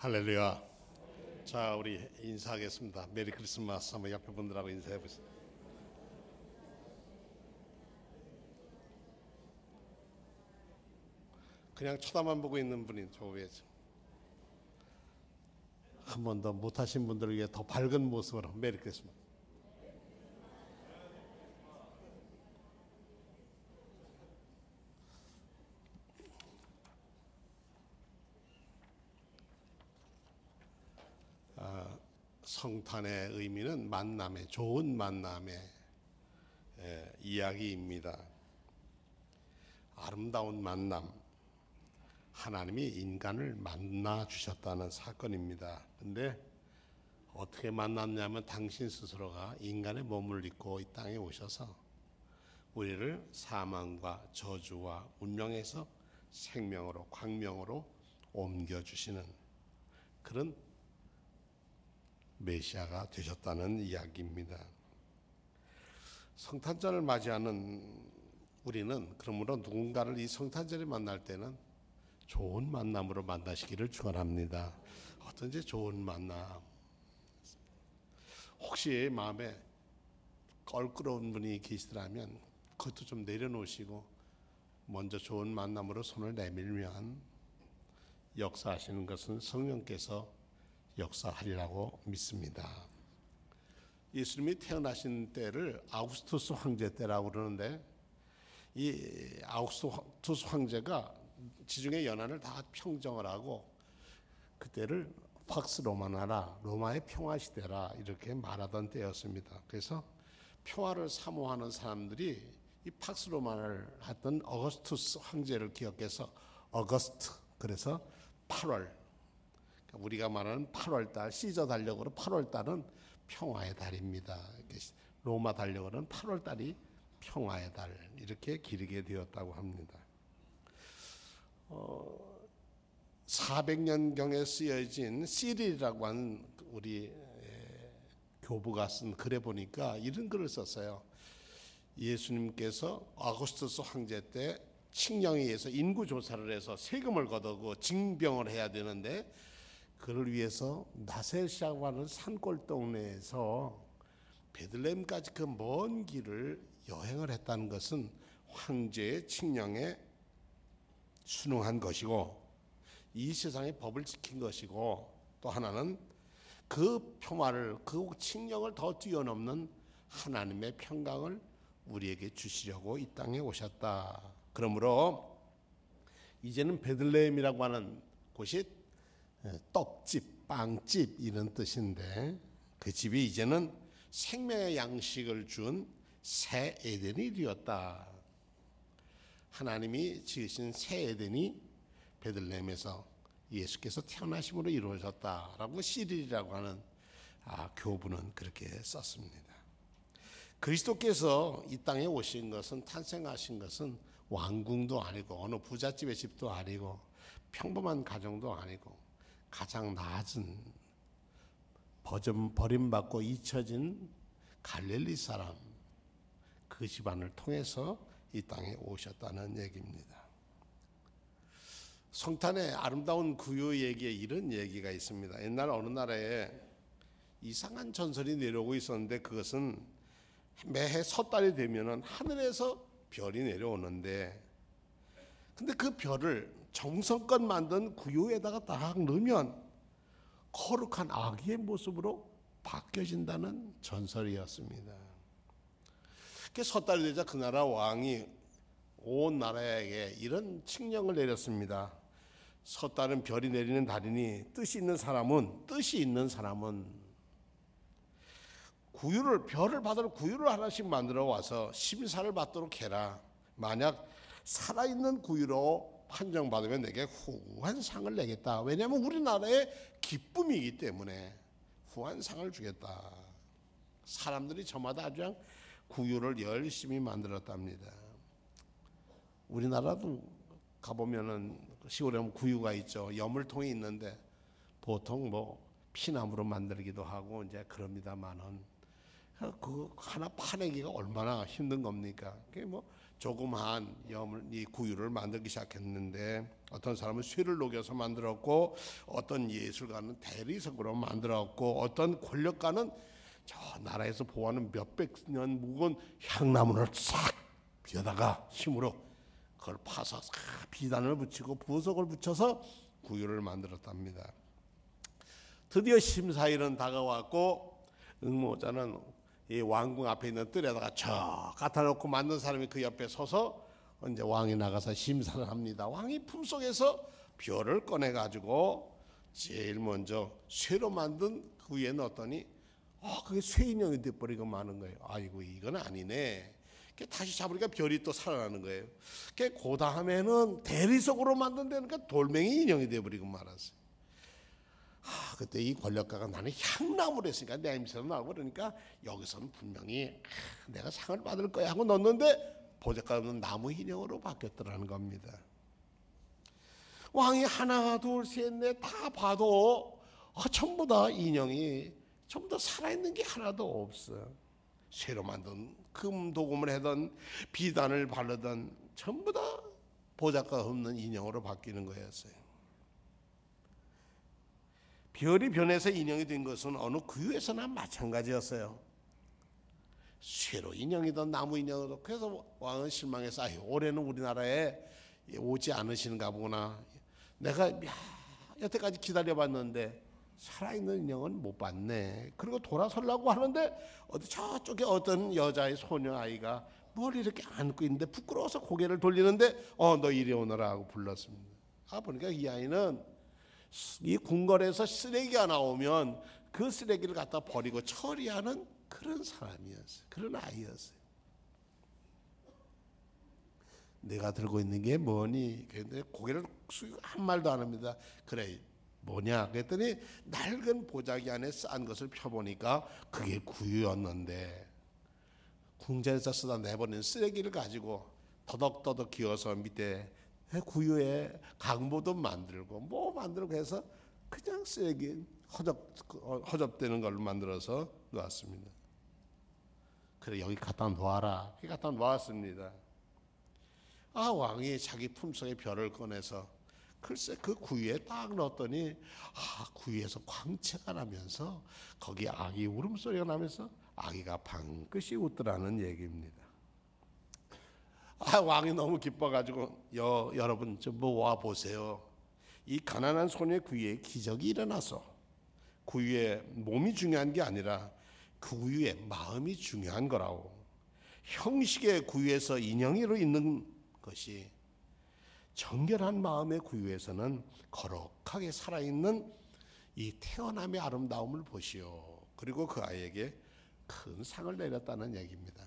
할렐루야. 자, 우리 인사하겠습니다. 메리 크리스마스. 한번 옆에 분들하고 인사해 보세요. 그냥 쳐다만 보고 있는 분이 저 위에 한 번 더 못하신 분들을 위해 더 밝은 모습으로 메리 크리스마스. 성탄의 의미는 만남의, 좋은 만남의 이야기입니다. 아름다운 만남, 하나님이 인간을 만나 주셨다는 사건입니다. 근데 어떻게 만났냐면 당신 스스로가 인간의 몸을 입고 이 땅에 오셔서 우리를 사망과 저주와 운명에서 생명으로, 광명으로 옮겨주시는 그런 메시아가 되셨다는 이야기입니다. 성탄절을 맞이하는 우리는 그러므로 누군가를 이 성탄절에 만날 때는 좋은 만남으로 만나시기를 축원합니다. 어떤지 좋은 만남. 혹시 마음에 껄끄러운 분이 계시더라면 그것도 좀 내려놓으시고 먼저 좋은 만남으로 손을 내밀면 역사하시는 것은 성령께서 역사하리라고 믿습니다. 예수님이 태어나신 때를 아우구스투스 황제 때라고 그러는데 이 아우구스투스 황제가 지중해 연안을 다 평정을 하고 그때를 팍스 로마나라, 로마의 평화 시대라 이렇게 말하던 때였습니다. 그래서 평화를 사모하는 사람들이 이 팍스 로마나를 했던 어거스투스 황제를 기억해서 어거스트, 그래서 8월, 우리가 말하는 8월달, 시저 달력으로 8월달은 평화의 달입니다. 로마 달력으로는 8월달이 평화의 달, 이렇게 기르게 되었다고 합니다. 400년경에 쓰여진 시릴이라고 하는 우리 교부가 쓴 글에 보니까 이런 글을 썼어요. 예수님께서 아우구스투스 황제 때 칙령에 의해서 인구조사를 해서 세금을 걷어고 징병을 해야 되는데 그를 위해서 나셀시라고 하는 산골 동네에서 베들레헴까지 그 먼 길을 여행을 했다는 것은 황제의 칙령에 순응한 것이고 이 세상의 법을 지킨 것이고 또 하나는 그 평화를, 그 칙령을 더 뛰어넘는 하나님의 평강을 우리에게 주시려고 이 땅에 오셨다. 그러므로 이제는 베들레헴이라고 하는 곳이 떡집, 빵집 이런 뜻인데 그 집이 이제는 생명의 양식을 준 새 에덴이 되었다. 하나님이 지으신 새 에덴이 베들레헴에서 예수께서 태어나심으로 이루어졌다라고 시릴이라고 하는 교부는 그렇게 썼습니다. 그리스도께서 이 땅에 오신 것은, 탄생하신 것은 왕궁도 아니고 어느 부잣집의 집도 아니고 평범한 가정도 아니고 가장 낮은 버림받고 잊혀진 갈릴리 사람, 그 집안을 통해서 이 땅에 오셨다는 얘기입니다. 성탄의 아름다운 구유 얘기에 이런 얘기가 있습니다. 옛날 어느 나라에 이상한 전설이 내려오고 있었는데 그것은 매해 섣달이 되면은 하늘에서 별이 내려오는데 근데 그 별을 정성껏 만든 구유에다가 딱 넣으면 거룩한 아기의 모습으로 바뀌어진다는 전설이었습니다. 섣달이 되자 그 나라 왕이 온 나라에게 이런 칙령을 내렸습니다. 섣달은 별이 내리는 달이니 뜻이 있는 사람은 별을 받으러 구유를 하나씩 만들어 와서 심사를 받도록 해라. 만약 살아있는 구유로 판정받으면 내게 후한 상을 내겠다. 왜냐하면 우리나라의 기쁨이기 때문에 후한 상을 주겠다. 사람들이 저마다 아주 그냥 구유를 열심히 만들었답니다. 우리나라도 가보면은 시골에 보면 구유가 있죠. 여물통이 있는데 보통 피나무로 만들기도 하고 이제 그럽니다만은 그 하나 파내기가 얼마나 힘든 겁니까? 그게 뭐 조그마한 이 구유를 만들기 시작했는데 어떤 사람은 쇠를 녹여서 만들었고 어떤 예술가는 대리석으로 만들었고 어떤 권력가는 저 나라에서 보호하는 몇백 년 묵은 향나무를 싹 비에다가 힘으로 그걸 파서 비단을 붙이고 부석을 붙여서 구유를 만들었답니다. 드디어 심사일은 다가왔고 응모자는 이 왕궁 앞에 있는 뜰에다가 저 갖다 놓고 만든 사람이 그 옆에 서서 이제 왕이 나가서 심사를 합니다. 왕이 품속에서 벼를 꺼내 가지고 제일 먼저 쇠로 만든 그 위에 넣었더니 그게 쇠 인형이 돼버리고 마는 거예요. 아이고 이건 아니네. 다시 잡으니까 별이 또 살아나는 거예요. 그 다음에는 대리석으로 만든다니까 돌멩이 인형이 돼버리고 말았어요. 그때 이 권력가가 나는 향나무를 했으니까 냄새도 나고 그러니까 여기서는 분명히 내가 상을 받을 거야 하고 넣었는데 보잘것없는 나무 인형으로 바뀌었더라는 겁니다. 왕이 하나 둘 셋 넷 다 봐도 전부 다 인형이 전부 다 살아있는 게 하나도 없어. 쇠로 만든 금도금을 하던 비단을 바르던 전부 다 보잘것없는 인형으로 바뀌는 거였어요. 별이 변해서 인형이 된 것은 어느 구유에서나 마찬가지였어요. 쇠로 인형이든 나무 인형이든. 그래서 왕은 실망해서 올해는 우리나라에 오지 않으시는가 보구나. 내가 여태까지 기다려봤는데 살아있는 인형은 못 봤네. 그리고 돌아서려고 하는데 저쪽에 어떤 여자의 소녀 아이가 뭘 이렇게 안고 있는데 부끄러워서 고개를 돌리는데 너 이리 오너라 하고 불렀습니다. 보니까 이 아이는 이 궁궐에서 쓰레기가 나오면 그 쓰레기를 갖다 버리고 처리하는 그런 사람이었어요. 그런 아이였어요. 내가 들고 있는 게 뭐니? 그런데 고개를 숙이고 한 말도 안 합니다. 그래 뭐냐? 그랬더니 낡은 보자기 안에 싼 것을 펴보니까 그게 구유였는데 궁전에서 쓰다 내버린 쓰레기를 가지고 더덕더덕 기어서 밑에 구유에 강보도 만들고 뭐 만들고 해서 그냥 쓰레기 허접되는 걸 만들어서 놓았습니다. 그래 여기 갖다 놓아라. 갖다 놓았습니다. 왕이 자기 품속에 별을 꺼내서 글쎄 그 구유에 딱 넣었더니 구유에서 광채가 나면서 거기 아기 울음소리가 나면서 아기가 방긋이 웃더라는 얘기입니다. 왕이 너무 기뻐가지고 여러분 좀 와 보세요. 이 가난한 소녀의 구유에 기적이 일어나서 구유의 몸이 중요한 게 아니라 그 구유의 마음이 중요한 거라고. 형식의 구유에서 인형으로 있는 것이 정결한 마음의 구유에서는 거룩하게 살아있는 이 태어남의 아름다움을 보시오. 그리고 그 아이에게 큰 상을 내렸다는 얘기입니다.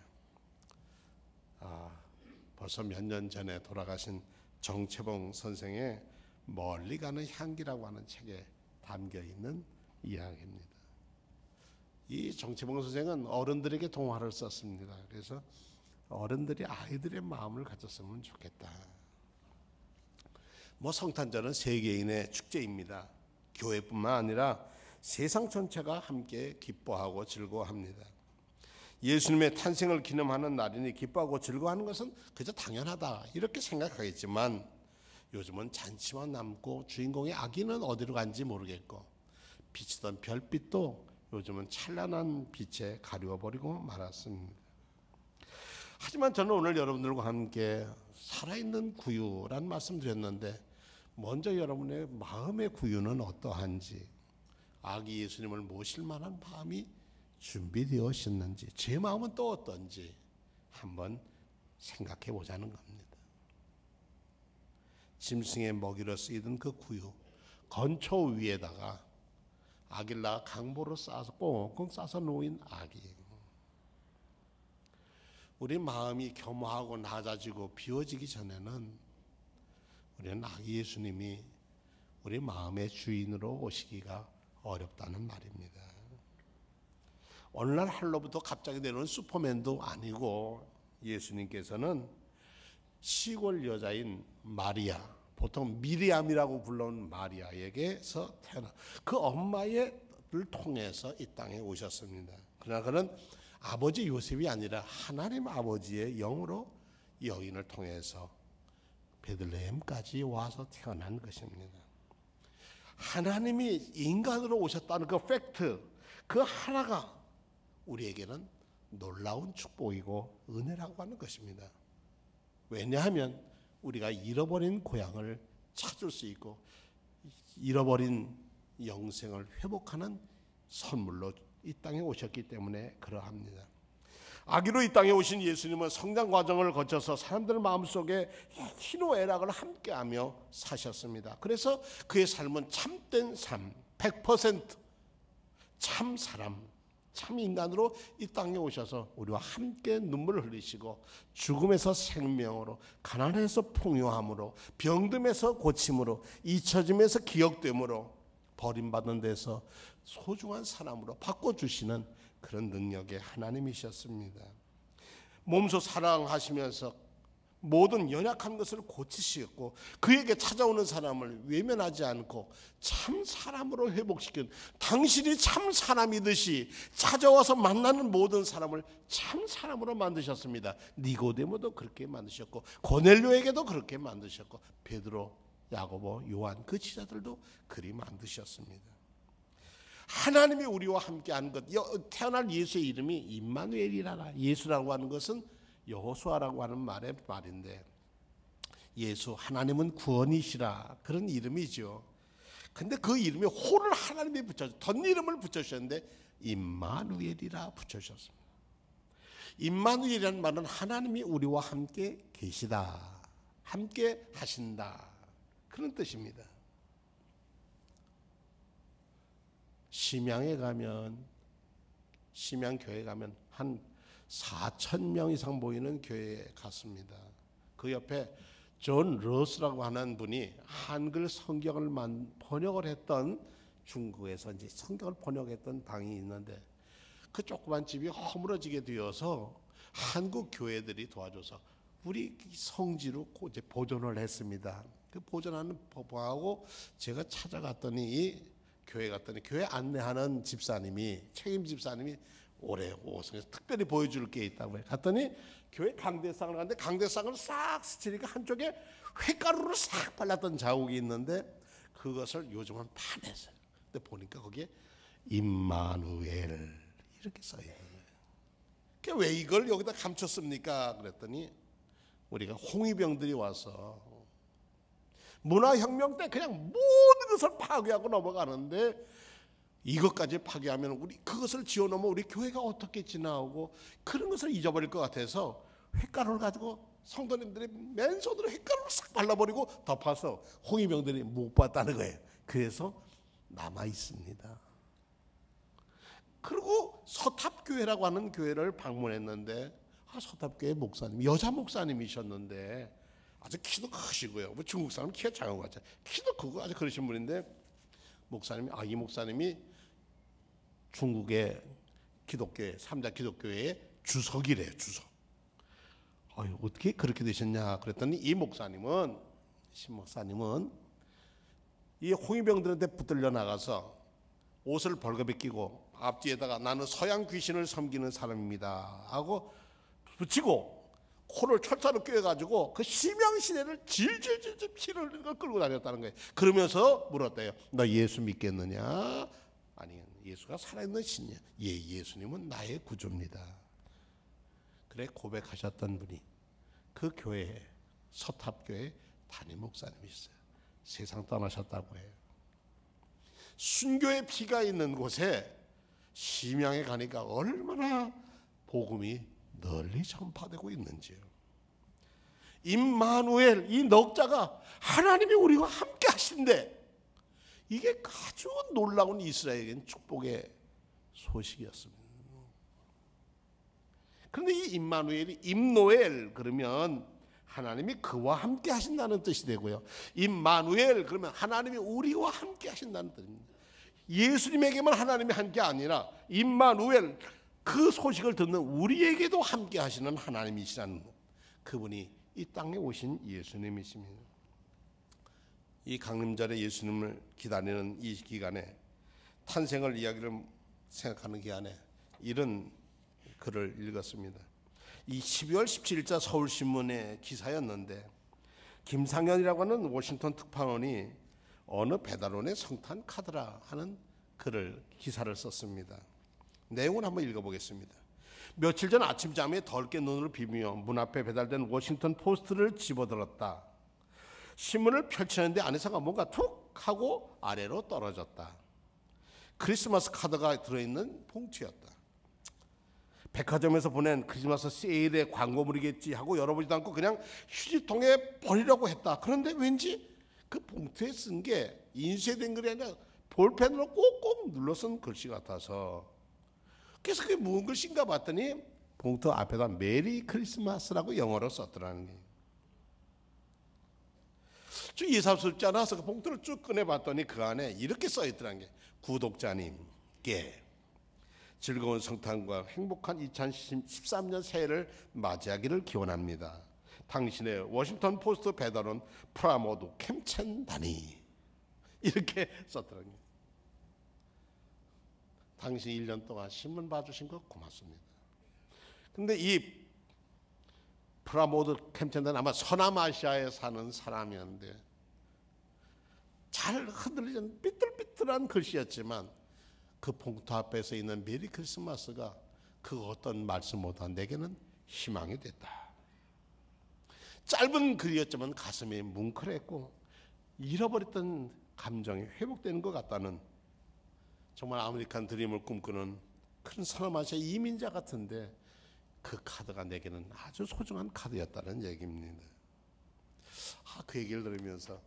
벌써 몇 년 전에 돌아가신 정채봉 선생의 멀리 가는 향기라고 하는 책에 담겨있는 이야기입니다. 이 정채봉 선생은 어른들에게 동화를 썼습니다. 그래서 어른들이 아이들의 마음을 가졌으면 좋겠다. 성탄절은 세계인의 축제입니다. 교회뿐만 아니라 세상 전체가 함께 기뻐하고 즐거워합니다. 예수님의 탄생을 기념하는 날이니 기뻐하고 즐거워하는 것은 그저 당연하다 이렇게 생각하겠지만 요즘은 잔치만 남고 주인공의 아기는 어디로 간지 모르겠고 비치던 별빛도 요즘은 찬란한 빛에 가려워버리고 말았습니다. 하지만 저는 오늘 여러분들과 함께 살아있는 구유란 말씀 드렸는데 먼저 여러분의 마음의 구유는 어떠한지, 아기 예수님을 모실 만한 마음이 준비되었는지, 제 마음은 또 어떤지 한번 생각해 보자는 겁니다. 짐승의 먹이로 쓰이던 그 구유, 건초 위에다가 아기를 낳아 강보로 싸서 꽁꽁 싸서 놓인 아기. 우리 마음이 겸허하고 낮아지고 비워지기 전에는 우리는 아기 예수님이 우리 마음의 주인으로 오시기가 어렵다는 말입니다. 어느 날 하늘로부터 갑자기 내려오는 슈퍼맨도 아니고 예수님께서는 시골 여자인 마리아, 보통 미리암이라고 불러온 마리아에게서 태어나 그 엄마를 통해서 이 땅에 오셨습니다. 그러나 그는 아버지 요셉이 아니라 하나님 아버지의 영으로 여인을 통해서 베들레헴까지 와서 태어난 것입니다. 하나님이 인간으로 오셨다는 그 팩트, 그 하나가 우리에게는 놀라운 축복이고 은혜라고 하는 것입니다. 왜냐하면 우리가 잃어버린 고향을 찾을 수 있고 잃어버린 영생을 회복하는 선물로 이 땅에 오셨기 때문에 그러합니다. 아기로 이 땅에 오신 예수님은 성장 과정을 거쳐서 사람들 마음속에 희노애락을 함께하며 사셨습니다. 그래서 그의 삶은 참된 삶, 100% 참 사람, 참 인간으로 이 땅에 오셔서 우리와 함께 눈물을 흘리시고 죽음에서 생명으로, 가난에서 풍요함으로, 병듦에서 고침으로, 잊혀짐에서 기억됨으로, 버림받은 데서 소중한 사람으로 바꿔주시는 그런 능력의 하나님이셨습니다. 몸소 사랑하시면서 모든 연약한 것을 고치시고 그에게 찾아오는 사람을 외면하지 않고 참 사람으로 회복시킨, 당신이 참 사람이듯이 찾아와서 만나는 모든 사람을 참 사람으로 만드셨습니다. 니고데모도 그렇게 만드셨고 고넬료에게도 그렇게 만드셨고 베드로, 야고보, 요한 그 지자들도 그리 만드셨습니다. 하나님이 우리와 함께하는 것, 태어날 예수의 이름이 임마누엘이라, 예수라고 하는 것은 여호수아라고 하는 말인데 예수, 하나님은 구원이시라, 그런 이름이죠. 근데 그 이름에 호를 하나님이 덧 이름을 붙여주셨는데 임마누엘이라 붙여주셨습니다. 임마누엘이라는 말은 하나님이 우리와 함께 계시다, 함께 하신다, 그런 뜻입니다. 심양에 가면, 심양교회 가면 한 4,000명 이상 모이는 교회에 갔습니다. 그 옆에 존 러스라고 하는 분이 한글 성경을 번역을 했던, 중국에서 이제 성경을 번역했던 방이 있는데 그 조그만 집이 허물어지게 되어서 한국 교회들이 도와줘서 우리 성지로 이제 보존을 했습니다. 그 보존하는 법하고 제가 찾아갔더니 이 교회 갔더니 교회 안내하는 집사님이, 책임 집사님이 올해 오성에서 특별히 보여줄 게 있다고 해. 갔더니 교회 강대상을 갔는데 강대상을 싹 스치니까 한쪽에 휘가루를 싹 발랐던 자국이 있는데 그것을 요즘은 파냈어요. 근데 보니까 거기에 임마누엘 이렇게 써 있는 거예요. 왜 이걸 여기다 감췄습니까? 그랬더니 우리가 홍위병들이 와서 문화혁명 때 그냥 모든 것을 파괴하고 넘어가는데 이것까지 파괴하면 우리 그것을 지어놓으면 우리 교회가 어떻게 지나오고 그런 것을 잊어버릴 것 같아서 휘가루를 가지고 성도님들이 맨손으로 휘가루를 싹 발라버리고 덮어서 홍위병들이 못 봤다는 거예요. 그래서 남아 있습니다. 그리고 서탑교회라고 하는 교회를 방문했는데 서탑교회 목사님, 여자 목사님이셨는데 아주 키도 크시고요. 뭐 중국 사람 키가 작은 것 같아요. 키도 크고 아주 그러신 분인데 목사님이, 이 목사님이 중국의 기독교회, 3자 기독교회의 주석이래요. 주석. 어떻게 그렇게 되셨냐 그랬더니 이 목사님은, 신목사님은 이 홍위병들한테 붙들려 나가서 옷을 벌거벗기고 앞뒤에다가 나는 서양 귀신을 섬기는 사람입니다 하고 붙이고 코를 철사로 꿰가지고 그 심양시대를 질질질질 피를 흘리는 걸 끌고 다녔다는 거예요. 그러면서 물었대요. 너 예수 믿겠느냐? 아니, 예수가 살아있는 신이야. 예, 예수님은 나의 구주입니다. 그래 고백하셨던 분이 그 교회에, 서탑교회 담임 목사님이셨어요. 세상 떠나셨다고 해요. 순교의 피가 있는 곳에 심양에 가니까 얼마나 복음이 널리 전파되고 있는지요. 임마누엘, 이 넉자가 하나님이 우리와 함께 하신데 이게 아주 놀라운 이스라엘에겐 축복의 소식이었습니다. 그런데 이 임마누엘이 임노엘 그러면 하나님이 그와 함께 하신다는 뜻이 되고요. 임마누엘 그러면 하나님이 우리와 함께 하신다는 뜻입니다. 예수님에게만 하나님이 함께 아니라 임마누엘, 그 소식을 듣는 우리에게도 함께 하시는 하나님이시라는 그분이 이 땅에 오신 예수님이십니다. 이 강림절에 예수님을 기다리는 이 기간에, 탄생을 이야기를 생각하는 기간에 이런 글을 읽었습니다. 이 12월 17일자 서울신문의 기사였는데 김상현이라고 하는 워싱턴 특파원이 어느 배달원의 성탄 카드라 하는 기사를 썼습니다. 내용을 한번 읽어보겠습니다. 며칠 전 아침잠에 덜 깬 눈을 비비며 문 앞에 배달된 워싱턴 포스트를 집어들었다. 신문을 펼치는데 안에서가 뭔가 툭 하고 아래로 떨어졌다. 크리스마스 카드가 들어있는 봉투였다. 백화점에서 보낸 크리스마스 세일의 광고물이겠지 하고 열어보지도 않고 그냥 휴지통에 버리려고 했다. 그런데 왠지 그 봉투에 쓴 게 인쇄된 글이 아니라 볼펜으로 꼭꼭 눌러 쓴 글씨 같아서 그래서 그게 무슨 글씨인가 봤더니 봉투 앞에다 메리 크리스마스라고 영어로 썼더라는 거예요. 좀 예사스럽지 않아서 그 봉투를 쭉 꺼내봤더니 그 안에 이렇게 써있더라는 게 구독자님께 즐거운 성탄과 행복한 2013년 새해를 맞이하기를 기원합니다. 당신의 워싱턴 포스트 배달원 프라모드 캠첸다니 이렇게 썼더라고요. 당신 1년 동안 신문 봐주신 거 고맙습니다. 근데 이 프라모드 캠첸다니 아마 서남아시아에 사는 사람이었는데 잘 흔들리는 삐뚤삐뚤한 글씨였지만 그 봉투 앞에서 있는 메리 크리스마스가 그 어떤 말씀보다 내게는 희망이 됐다. 짧은 글이었지만 가슴이 뭉클했고 잃어버렸던 감정이 회복되는 것 같다는 정말 아메리칸 드림을 꿈꾸는 큰 서남아시아 이민자 같은데 그 카드가 내게는 아주 소중한 카드였다는 얘기입니다. 그 얘기를 들으면서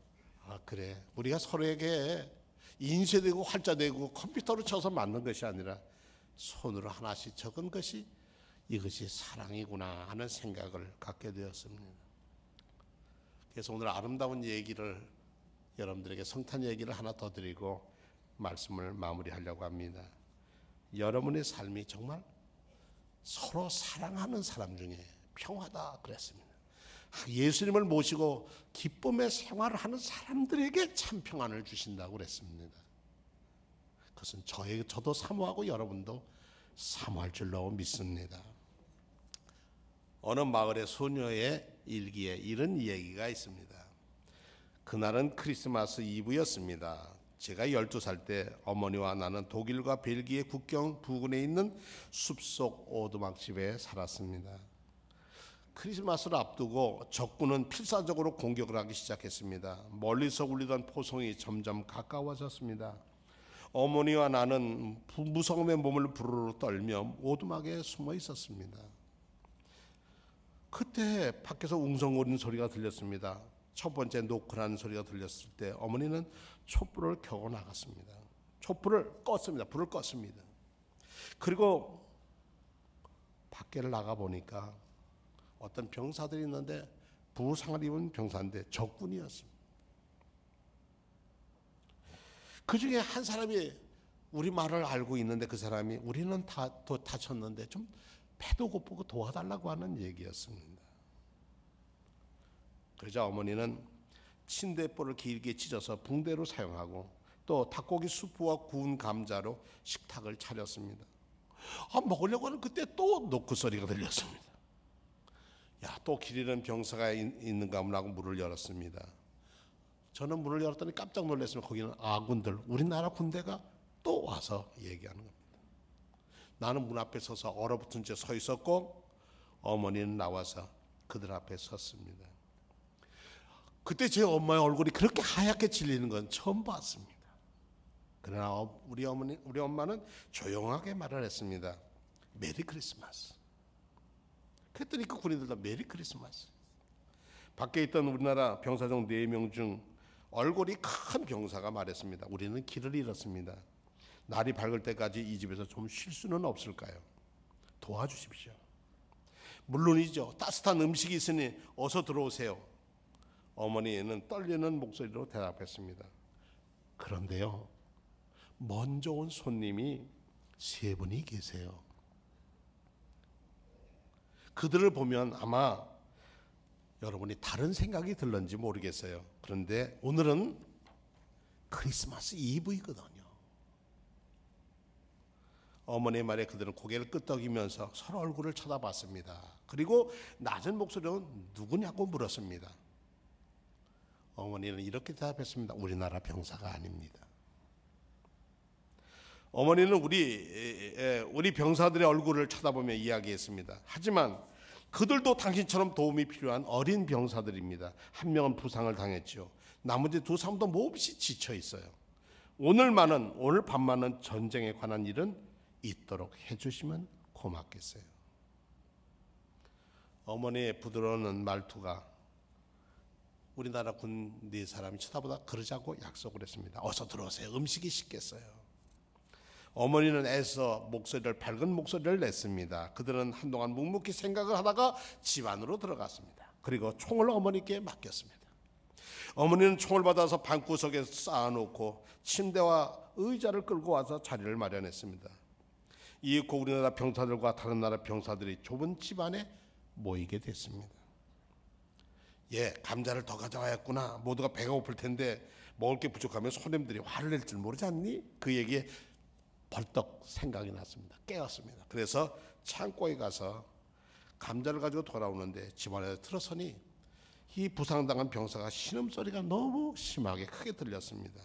그래 우리가 서로에게 인쇄되고 활자되고 컴퓨터로 쳐서 만든 것이 아니라 손으로 하나씩 적은 것이 이것이 사랑이구나 하는 생각을 갖게 되었습니다. 그래서 오늘 아름다운 얘기를 여러분들에게 성탄 얘기를 하나 더 드리고 말씀을 마무리하려고 합니다. 여러분의 삶이 정말 서로 사랑하는 사람 중에 평화다 그랬습니다. 예수님을 모시고 기쁨의 생활을 하는 사람들에게 참 평안을 주신다고 그랬습니다. 그것은 저도 사모하고 여러분도 사모할 줄로 믿습니다. 어느 마을의 소녀의 일기에 이런 얘기가 있습니다. 그날은 크리스마스 이브였습니다. 제가 12살 때 어머니와 나는 독일과 벨기에 국경 부근에 있는 숲속 오두막집에 살았습니다. 크리스마스를 앞두고 적군은 필사적으로 공격을 하기 시작했습니다. 멀리서 울리던 포성이 점점 가까워졌습니다. 어머니와 나는 무서움에 몸을 부르르 떨며 오두막에 숨어 있었습니다. 그때 밖에서 웅성거리는 소리가 들렸습니다. 첫 번째 노크라는 소리가 들렸을 때 어머니는 촛불을 켜고 나갔습니다. 촛불을 껐습니다. 불을 껐습니다. 그리고 밖에를 나가 보니까 어떤 병사들이 있는데 부상을 입은 병사인데 적군이었습니다. 그 중에 한 사람이 우리 말을 알고 있는데 그 사람이 우리는 다 다쳤는데 좀 배도 고프고 도와달라고 하는 얘기였습니다. 그러자 어머니는 침대볼을 길게 찢어서 붕대로 사용하고 또 닭고기 수프와 구운 감자로 식탁을 차렸습니다. 먹으려고 하는 그때 또 노크 소리가 들렸습니다. 또 길 잃은 병사가 있는가 하고 문을 열었습니다. 저는 문을 열었더니 깜짝 놀랐습니다. 거기는 아군들, 우리나라 군대가 또 와서 얘기하는 겁니다. 나는 문 앞에 서서 얼어붙은 채 서 있었고 어머니는 나와서 그들 앞에 섰습니다. 그때 제 엄마의 얼굴이 그렇게 하얗게 질리는 건 처음 봤습니다. 그러나 우리 엄마는 조용하게 말을 했습니다. 메리 크리스마스. 그랬더니 그 군인들도 메리 크리스마스. 밖에 있던 우리나라 병사정 4명 중 얼굴이 큰 병사가 말했습니다. 우리는 길을 잃었습니다. 날이 밝을 때까지 이 집에서 좀 쉴 수는 없을까요? 도와주십시오. 물론이죠. 따뜻한 음식이 있으니 어서 들어오세요. 어머니는 떨리는 목소리로 대답했습니다. 그런데요, 먼저 온 손님이 3분이 계세요. 그들을 보면 아마 여러분이 다른 생각이 들는지 모르겠어요. 그런데 오늘은 크리스마스 이브이거든요. 어머니의 말에 그들은 고개를 끄덕이면서 서로 얼굴을 쳐다봤습니다. 그리고 낮은 목소리로 누구냐고 물었습니다. 어머니는 이렇게 대답했습니다. 우리나라 병사가 아닙니다. 어머니는 우리 병사들의 얼굴을 쳐다보며 이야기했습니다. 하지만 그들도 당신처럼 도움이 필요한 어린 병사들입니다. 한 명은 부상을 당했죠. 나머지 두 사람도 몹시 지쳐 있어요. 오늘 밤만은 전쟁에 관한 일은 있도록 해주시면 고맙겠어요. 어머니의 부드러운 말투가 우리나라 군 네 사람이 쳐다보다 그러자고 약속을 했습니다. 어서 들어오세요. 음식이 식겠어요. 어머니는 애써 밝은 목소리를 냈습니다. 그들은 한동안 묵묵히 생각을 하다가 집 안으로 들어갔습니다. 그리고 총을 어머니께 맡겼습니다. 어머니는 총을 받아서 방구석에 쌓아놓고 침대와 의자를 끌고 와서 자리를 마련했습니다. 이윽고 우리나라 병사들과 다른 나라 병사들이 좁은 집 안에 모이게 됐습니다. 감자를 더 가져와야겠구나. 모두가 배가 고플 텐데 먹을 게 부족하면 손님들이 화를 낼 줄 모르지 않니? 그 얘기에 벌떡 생각이 났습니다. 깨었습니다. 그래서 창고에 가서 감자를 가지고 돌아오는데 집안에 들어서니 이 부상당한 병사가 신음소리가 너무 심하게 크게 들렸습니다.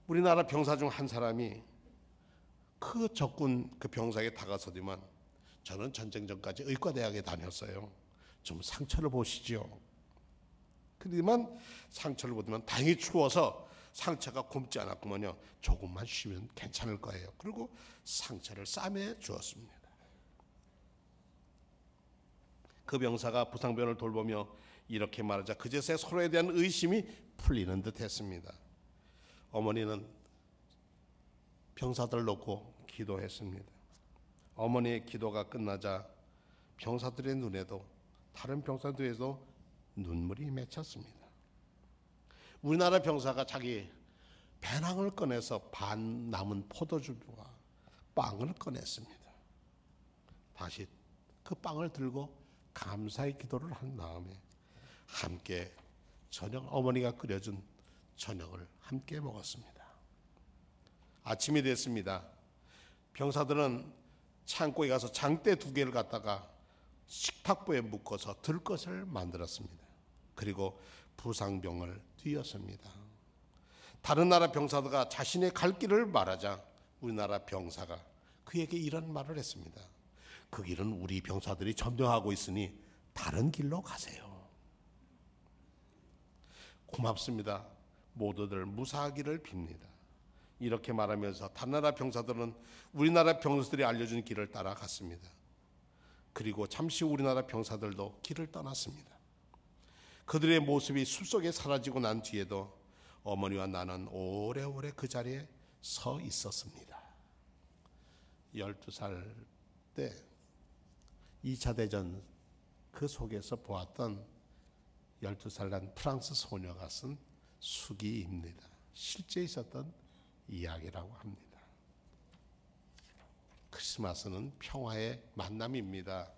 우리나라 병사 중 한 사람이 그 적군 그 병사에게 다가서더만 저는 전쟁 전까지 의과대학에 다녔어요. 좀 상처를 보시죠. 그러더만 상처를 보더만 다행히 추워서 상처가 굼지 않았구먼요. 조금만 쉬면 괜찮을 거예요. 그리고 상처를 싸매 주었습니다. 그 병사가 부상병을 돌보며 이렇게 말하자 그제서야 서로에 대한 의심이 풀리는 듯 했습니다. 어머니는 병사들을 놓고 기도했습니다. 어머니의 기도가 끝나자 병사들의 눈에도 다른 병사들에도 눈물이 맺혔습니다. 우리나라 병사가 자기 배낭을 꺼내서 반 남은 포도주와 빵을 꺼냈습니다. 다시 그 빵을 들고 감사의 기도를 한 다음에 함께 어머니가 끓여준 저녁을 함께 먹었습니다. 아침이 됐습니다. 병사들은 창고에 가서 장대 2개를 갖다가 식탁보에 묶어서 들것을 만들었습니다. 그리고 부상병을 뒤었습니다. 다른 나라 병사들과 자신의 갈 길을 말하자 우리나라 병사가 그에게 이런 말을 했습니다. 그 길은 우리 병사들이 점령하고 있으니 다른 길로 가세요. 고맙습니다. 모두들 무사하기를 빕니다. 이렇게 말하면서 다른 나라 병사들은 우리나라 병사들이 알려준 길을 따라갔습니다. 그리고 잠시 우리나라 병사들도 길을 떠났습니다. 그들의 모습이 숲속에 사라지고 난 뒤에도 어머니와 나는 오래오래 그 자리에 서 있었습니다. 12살 때 2차 대전 그 속에서 보았던 12살 난 프랑스 소녀가 쓴 수기입니다. 실제 있었던 이야기라고 합니다. 크리스마스는 평화의 만남입니다.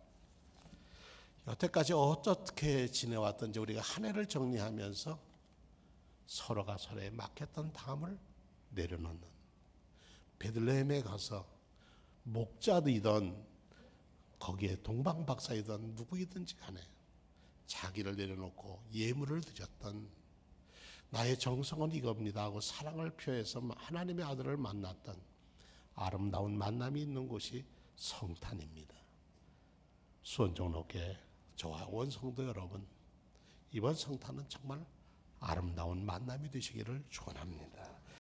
여태까지 어떻게 지내왔던지 우리가 한 해를 정리하면서 서로가 서로에 맡겼던 담을 내려놓는, 베들레헴에 가서 목자이던 거기에 동방박사이던 누구이든지 간에 자기를 내려놓고 예물을 드렸던, 나의 정성은 이겁니다 하고 사랑을 표해서 하나님의 아들을 만났던 아름다운 만남이 있는 곳이 성탄입니다. 수원종로교회 저와 온 성도 여러분, 이번 성탄은 정말 아름다운 만남이 되시기를 축원합니다.